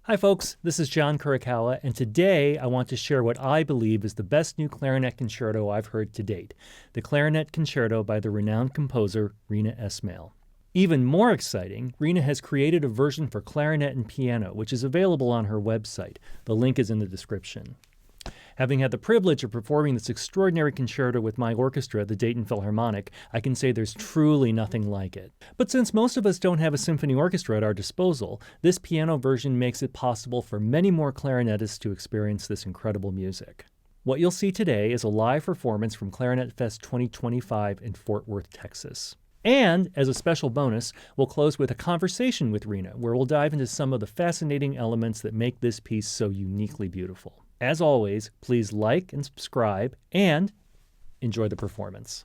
Hi folks, this is John Kurikawa, and today I want to share what I believe is the best new clarinet concerto I've heard to date, the Clarinet Concerto by the renowned composer Reena Esmail. Even more exciting, Reena has created a version for clarinet and piano, which is available on her website. The link is in the description. Having had the privilege of performing this extraordinary concerto with my orchestra, the Dayton Philharmonic, I can say there's truly nothing like it. But since most of us don't have a symphony orchestra at our disposal, this piano version makes it possible for many more clarinetists to experience this incredible music. What you'll see today is a live performance from ClarinetFest 2025 in Fort Worth, Texas. And, as a special bonus, we'll close with a conversation with Reena, where we'll dive into some of the fascinating elements that make this piece so uniquely beautiful. As always, please like and subscribe, and enjoy the performance.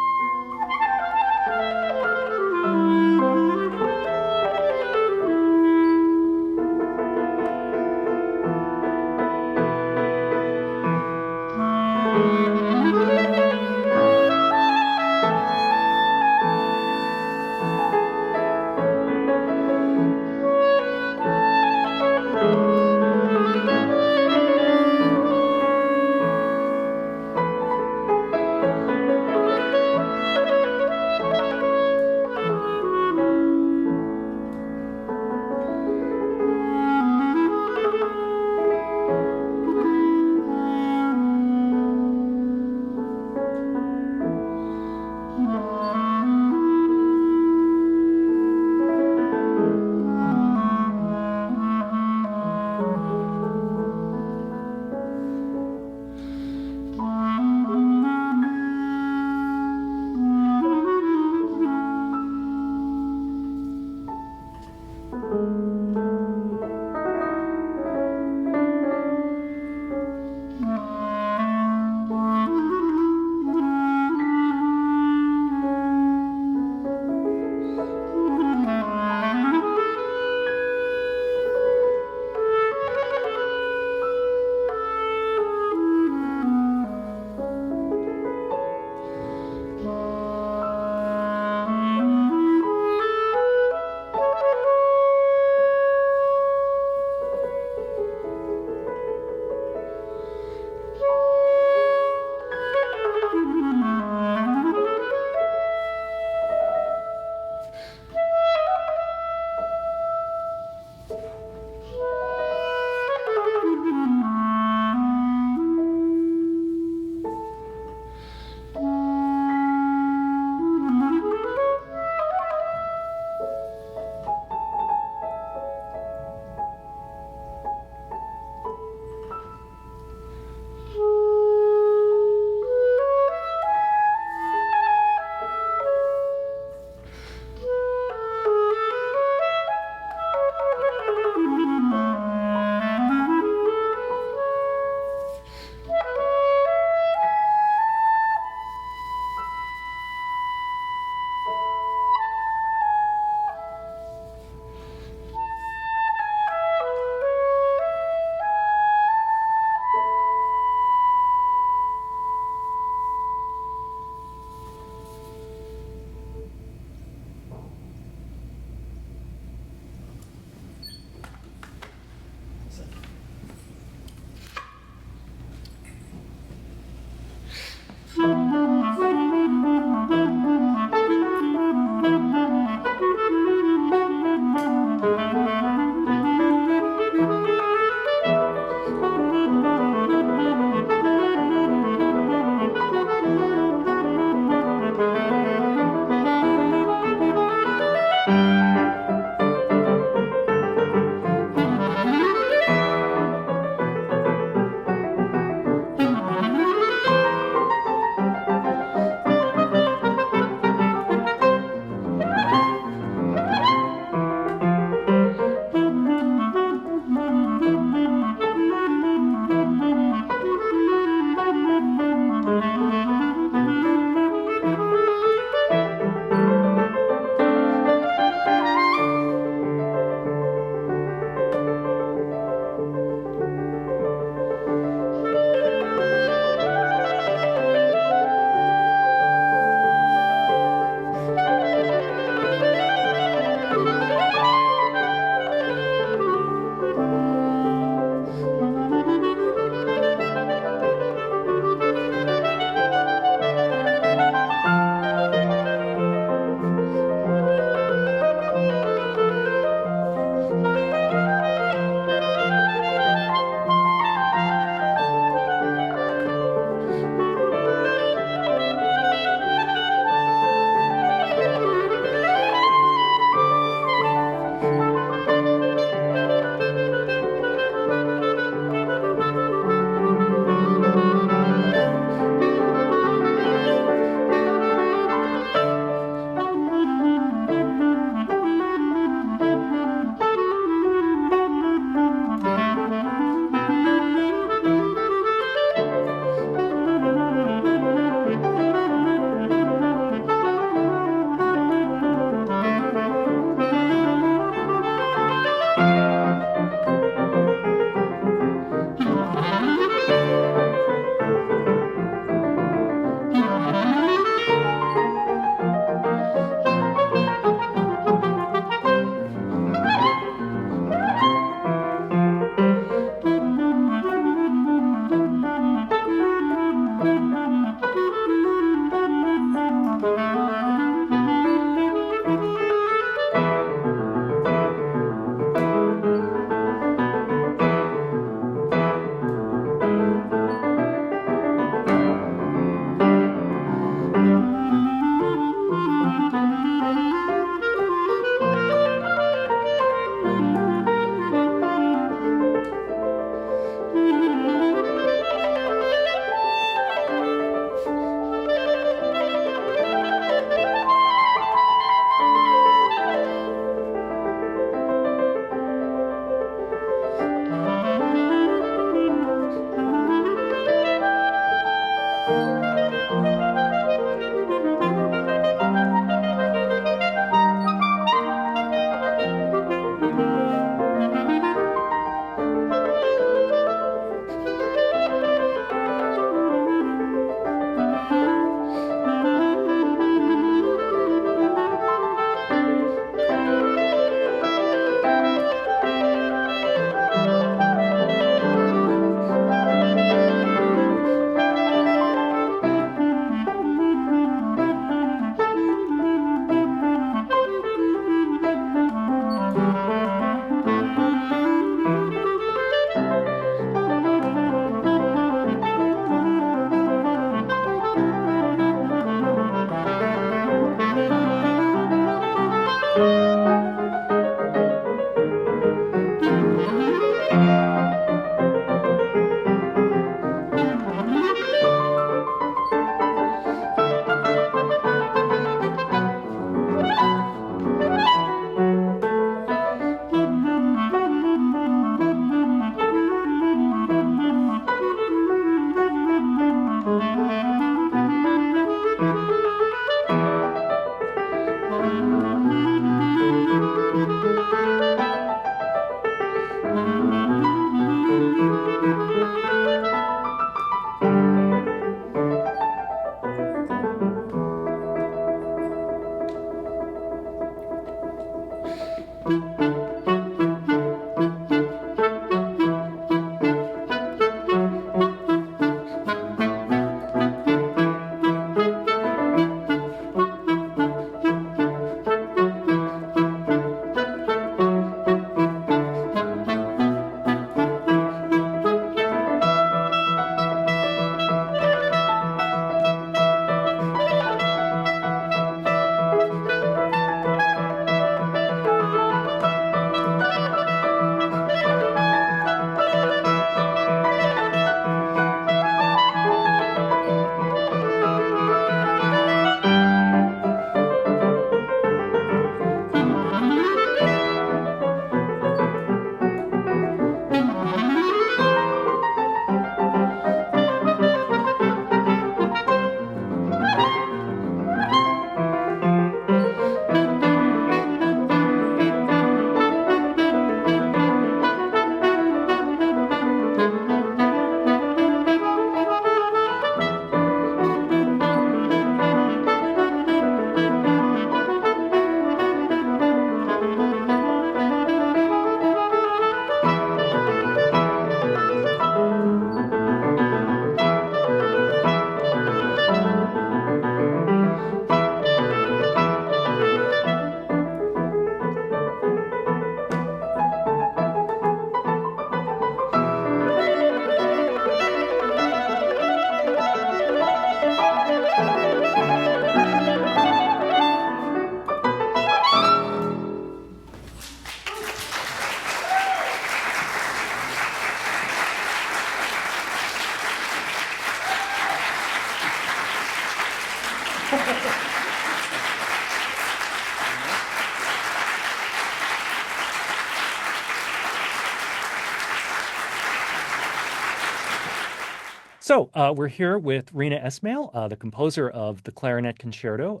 So we're here with Reena Esmail, the composer of the Clarinet Concerto.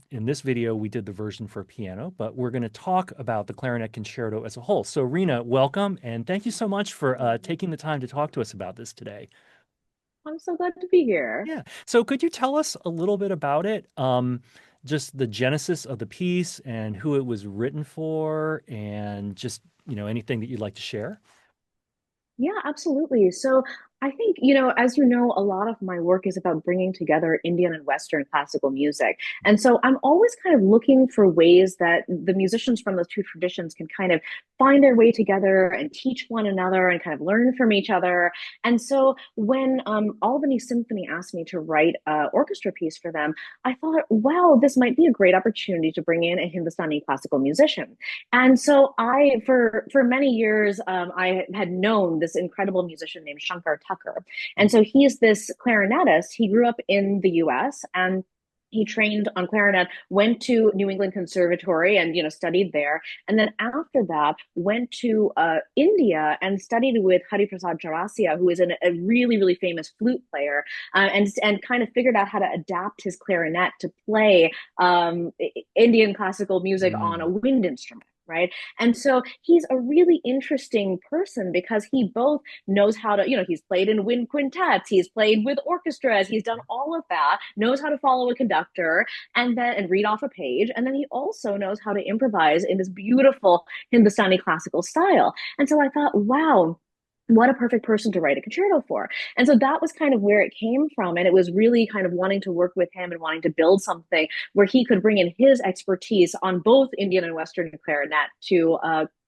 In this video, we did the version for piano, but we're going to talk about the Clarinet Concerto as a whole. So Reena, welcome, and thank you so much for taking the time to talk to us about this today. I'm so glad to be here. Yeah. So could you tell us a little bit about it? Just the genesis of the piece and who it was written for, and just, anything that you'd like to share? Yeah, absolutely. So I think, as you know, a lot of my work is about bringing together Indian and Western classical music. And so I'm always kind of looking for ways that the musicians from those two traditions can kind of find their way together and teach one another and kind of learn from each other. And so when Albany Symphony asked me to write an orchestra piece for them, I thought, wow, this might be a great opportunity to bring in a Hindustani classical musician. And so for many years, I had known this incredible musician named Shankar Tucker. And so he's this clarinetist. He grew up in the US and he trained on clarinet, went to New England Conservatory and studied there, and then after that went to India and studied with Hari Prasad Chaurasia, who is a really really famous flute player, and kind of figured out how to adapt his clarinet to play Indian classical music on a Mm. wind instrument. Right. And so he's a really interesting person because he both knows how to, he's played in wind quintets, he's played with orchestras, he's done all of that, knows how to follow a conductor and read off a page. And then he also knows how to improvise in this beautiful Hindustani classical style. And so I thought, wow, what a perfect person to write a concerto for. And so that was kind of where it came from. And it was really kind of wanting to work with him and wanting to build something where he could bring in his expertise on both Indian and Western clarinet to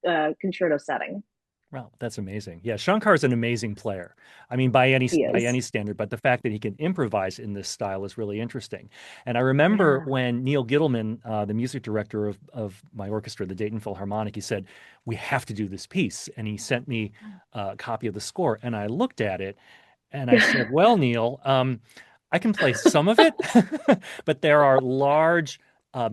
a concerto setting. Wow, that's amazing. Yeah, Shankar is an amazing player. I mean, by any He by is. any standard, but the fact that he can improvise in this style is really interesting. And I remember Yeah. when Neal Gittleman, the music director of my orchestra, the Dayton Philharmonic, he said, "We have to do this piece," and he sent me a copy of the score, and I looked at it, and I said, "Well, Neal, I can play some of it, but there are large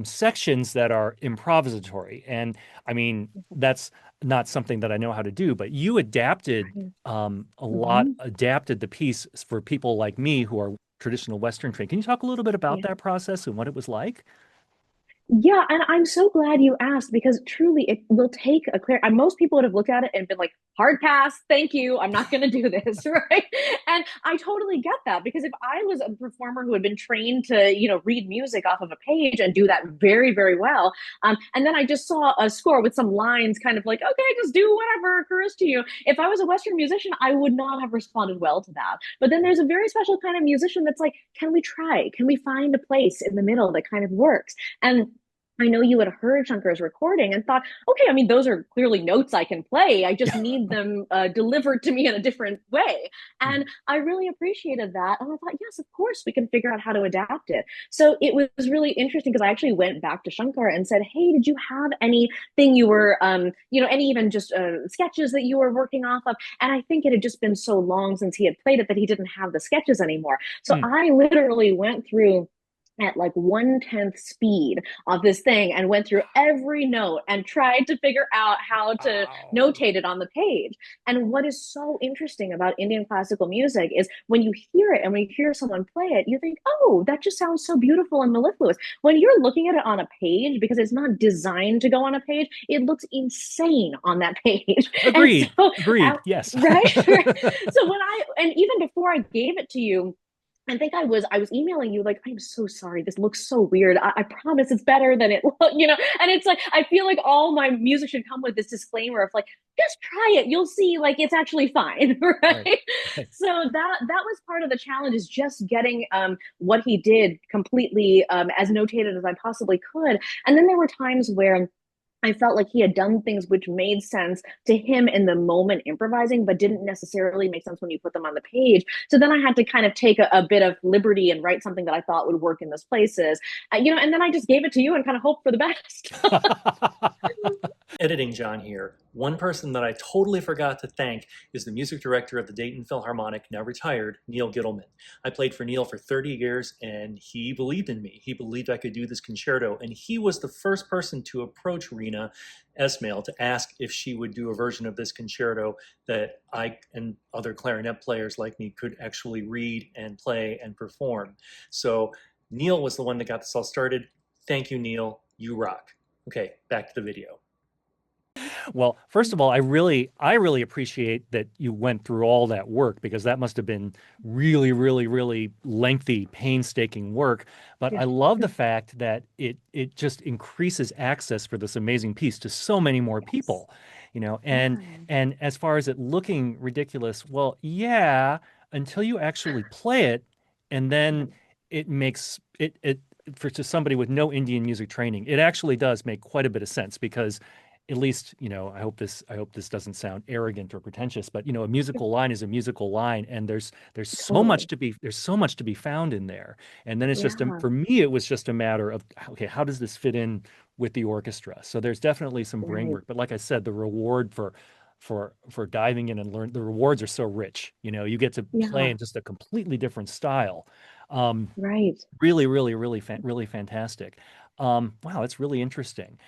sections that are improvisatory, and I mean that's." Not something that I know how to do, but you adapted Mhm. adapted the piece for people like me who are traditional Western trained. Can you talk a little bit about Yeah. that process and what it was like? Yeah, and I'm so glad you asked because truly it will take a clear. And most people would have looked at it and been like, "Hard pass, thank you. I'm not going to do this," right? And I totally get that because if I was a performer who had been trained to, read music off of a page and do that very, very well, and then I just saw a score with some lines, kind of like, "Okay, just do whatever occurs to you." If I was a Western musician, I would not have responded well to that. But then there's a very special kind of musician that's like, "Can we try? Can we find a place in the middle that kind of works?" And I know you had heard Shankar's recording and thought, okay, I mean, those are clearly notes I can play. I just need them delivered to me in a different way. And I really appreciated that. And I thought, yes, of course, we can figure out how to adapt it. So it was really interesting because I actually went back to Shankar and said, hey, did you have anything you were, any even just sketches that you were working off of? And I think it had just been so long since he had played it that he didn't have the sketches anymore. So Mm. I literally went through at like 1/10 speed of this thing and went through every note and tried to figure out how to Wow. notate it on the page. And what is so interesting about Indian classical music is when you hear it and when you hear someone play it, you think, oh, that just sounds so beautiful and mellifluous. When you're looking at it on a page, because it's not designed to go on a page, it looks insane on that page. And Agreed. so, Agreed. Yes. right? So and even before I gave it to you, I think I was emailing you like, I'm so sorry. This looks so weird. I promise it's better than it And it's like I feel like all my music should come with this disclaimer of like, just try it. You'll see like it's actually fine. Right. Right. Right. So that was part of the challenge is just getting what he did completely as notated as I possibly could. And then there were times where I felt like he had done things which made sense to him in the moment improvising, but didn't necessarily make sense when you put them on the page. So then I had to kind of take a bit of liberty and write something that I thought would work in those places, and then I just gave it to you and kind of hope for the best. Editing John here. One person that I totally forgot to thank is the music director of the Dayton Philharmonic, now retired, Neal Gittleman. I played for Neal for 30 years and he believed in me. He believed I could do this concerto, and he was the first person to approach Reena Esmail to ask if she would do a version of this concerto that I and other clarinet players like me could actually read and play and perform. So Neal was the one that got this all started. Thank you, Neal. You rock. Okay, back to the video. Well, first of all, I really appreciate that you went through all that work because that must have been really, really, really lengthy, painstaking work. But Yeah. I love the fact that it just increases access for this amazing piece to so many more Yes. people, you know. And Yeah. and as far as it looking ridiculous, well, yeah. until you actually play it, and then it makes it for to somebody with no Indian music training, it actually does make quite a bit of sense because at least, I hope this doesn't sound arrogant or pretentious, but a musical line is a musical line, and there's so much Totally. to be there's so much to be found in there. And then it's just Yeah. for me, it was just a matter of, okay, how does this fit in with the orchestra? So there's definitely some brain Right. work, but like I said, the reward for diving in and learn, the rewards are so rich. You get to play Yeah. in just a completely different style. Um, Right. Really, really, really, really fantastic. Wow, that's really interesting.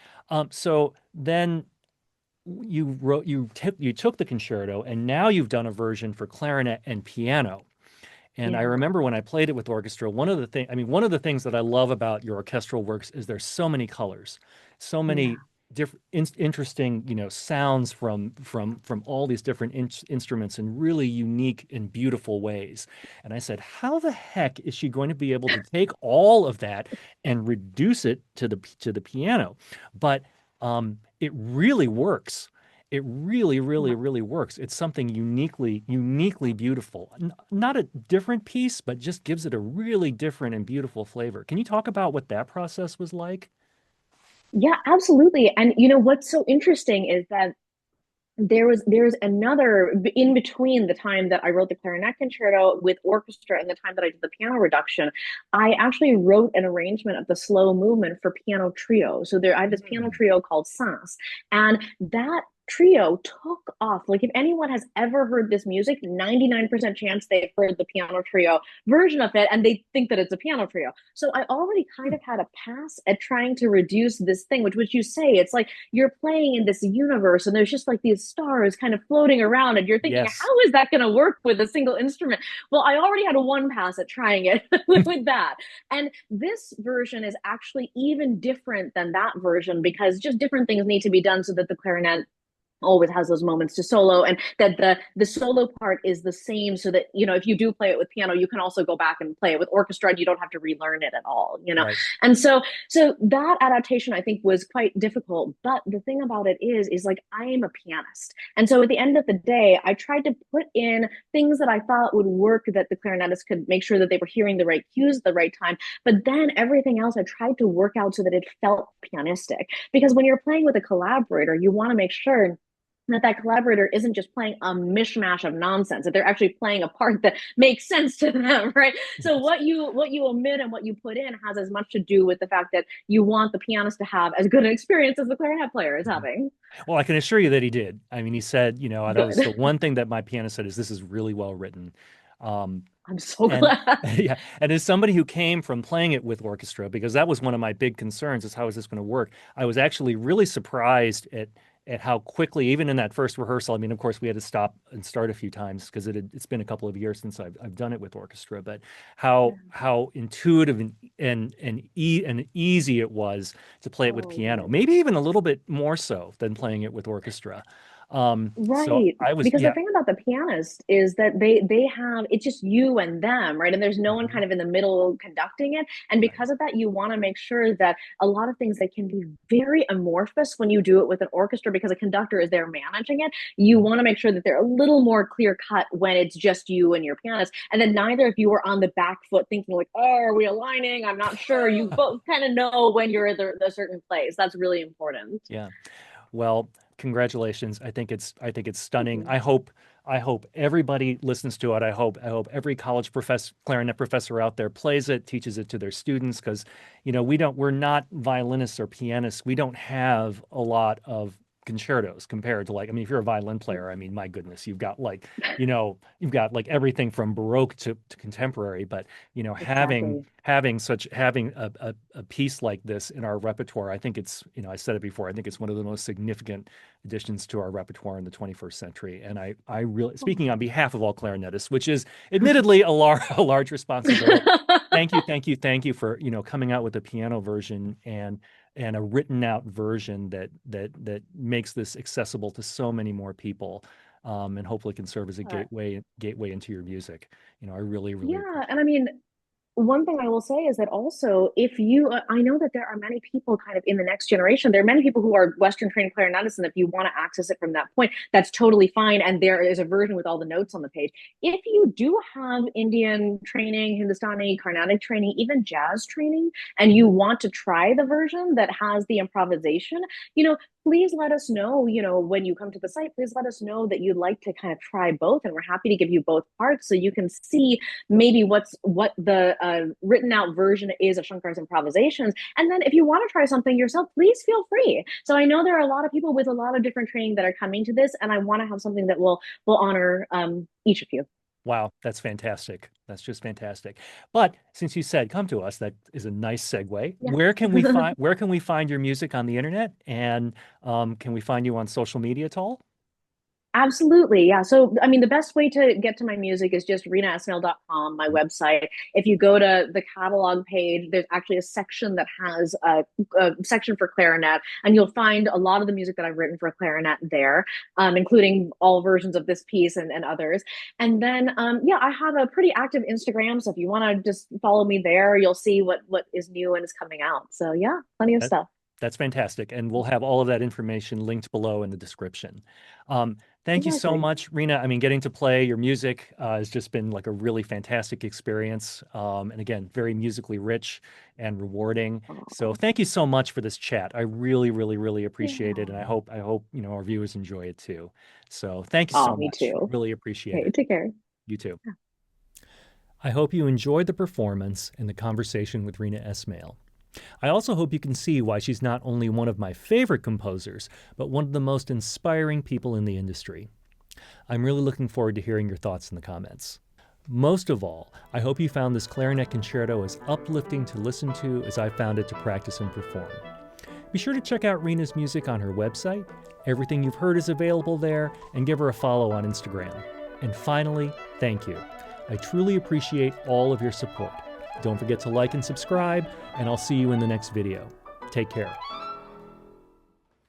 So then you took the concerto, and now you've done a version for clarinet and piano. And I Yeah. remember when I played it with orchestra, one of the things that I love about your orchestral works is there's so many colors, so Yeah. many different interesting, sounds from all these different instruments in really unique and beautiful ways. And I said, how the heck is she going to be able to take all of that and reduce it to the piano? But it really works. It really, really, Yeah. really works. It's something uniquely beautiful. Not a different piece, but just gives it a really different and beautiful flavor. Can you talk about what that process was like? Yeah, absolutely. And what's so interesting is that there's another in between the time that I wrote the clarinet concerto with orchestra and the time that I did the piano reduction. I actually wrote an arrangement of the slow movement for piano trio. So I have this piano Mm. trio called Saans, and that trio took off. Like, if anyone has ever heard this music, 99% chance they've heard the piano trio version of it, and they think that it's a piano trio. So I already kind Hmm. of had a pass at trying to reduce this thing, which you say, it's like you're playing in this universe and there's just like these stars kind of floating around, and you're thinking, Yes. how is that going to work with a single instrument? Well, I already had a one pass at trying it with that. And this version is actually even different than that version because just different things need to be done so that the clarinet always has those moments to solo, and that the solo part is the same, so that if you do play it with piano, you can also go back and play it with orchestra and you don't have to relearn it at all. Right. And so that adaptation, I think, was quite difficult, but the thing about it is like, I am a pianist, and so at the end of the day, I tried to put in things that I thought would work, that the clarinetist could make sure that they were hearing the right cues at the right time, but then everything else I tried to work out so that it felt pianistic, because when you're playing with a collaborator, you want to make sure that collaborator isn't just playing a mishmash of nonsense, that they're actually playing a part that makes sense to them, right? So Yes. what you omit and what you put in has as much to do with the fact that you want the pianist to have as good an experience as the clarinet player is Mhm. having. Well, I can assure you that he did. I mean, he said, that was the Good. one thing that my pianist said is this is really well written. Um, I'm so And glad. yeah, and as somebody who came from playing it with orchestra, because that was one of my big concerns, is how is this going to work? I was actually really surprised at how quickly, even in that first rehearsal. I mean, of course, we had to stop and start a few times because it's been a couple of years since I've done it with orchestra, but how intuitive and easy it was to play it with Oh, piano. good. Maybe even a little bit more so than playing it with orchestra. So Right. I was, Because the yeah. thing about the pianist is that they have, it's just you and them, right? And there's no one Mhm. kind of in the middle conducting it. And Right. because of that, you want to make sure that a lot of things that can be very amorphous when you do it with an orchestra, because a conductor is there managing it, you Mhm. want to make sure that they're a little more clear cut when it's just you and your pianist. And then neither of you are on the back foot thinking like, oh, are we aligning? I'm not sure. You both kind of know when you're at the certain place. That's really important. Yeah. Well, congratulations. I think it's Thank stunning. you. I hope everybody listens to it. I hope every college clarinet professor out there plays it, teaches it to their students, because we're not violinists or pianists. We don't have a lot of concertos compared to, like, I mean, if you're a violin player, I mean, my goodness, you've got like everything from Baroque to contemporary, but having Exactly. having a piece like this in our repertoire, I think it's, I said it before, I think it's one of the most significant additions to our repertoire in the 21st century. And I really, speaking on behalf of all clarinetists, which is admittedly a large responsibility. Thank you for, coming out with a piano version and a written out version that makes this accessible to so many more people, and hopefully can serve as a gateway into your music. I really, really Yeah, appreciate and I mean, one thing I will say is that also, if you, I know that there are many people kind of in the next generation, there are many people who are Western trained clarinetists, and if you want to access it from that point, that's totally fine. And there is a version with all the notes on the page. If you do have Indian training, Hindustani, Carnatic training, even jazz training, and you want to try the version that has the improvisation, please let us know, when you come to the site, please let us know that you'd like to kind of try both. And we're happy to give you both parts so you can see maybe what the written out version is of Shankar's improvisations. And then if you want to try something yourself, please feel free. So I know there are a lot of people with a lot of different training that are coming to this, and I want to have something that will honor each of you. Wow, that's fantastic. That's just fantastic. But since you said come to us, that is a nice segue. Yeah. Where can we find your music on the internet? And can we find you on social media at all? Absolutely. Yeah. So, I mean, the best way to get to my music is just reenaesmail.com, my website. If you go to the catalog page, there's actually a section that has a section for clarinet, and you'll find a lot of the music that I've written for clarinet there, including all versions of this piece and others. And then, yeah, I have a pretty active Instagram. So if you want to just follow me there, you'll see what is new and is coming out. So yeah, plenty of stuff. That's fantastic. And we'll have all of that information linked below in the description. Thank you so much, Reena. I mean, getting to play your music has just been like a really fantastic experience. And again, very musically rich and rewarding. So thank you so much for this chat. I really, really, really appreciate it. And I hope, our viewers enjoy it too. So thank you so me much. too. Really appreciate it. Take care. You too. I hope you enjoyed the performance and the conversation with Reena Esmail. I also hope you can see why she's not only one of my favorite composers, but one of the most inspiring people in the industry. I'm really looking forward to hearing your thoughts in the comments. Most of all, I hope you found this clarinet concerto as uplifting to listen to as I found it to practice and perform. Be sure to check out Reena's music on her website. Everything you've heard is available there, and give her a follow on Instagram. And finally, thank you. I truly appreciate all of your support. Don't forget to like and subscribe, and I'll see you in the next video. Take care.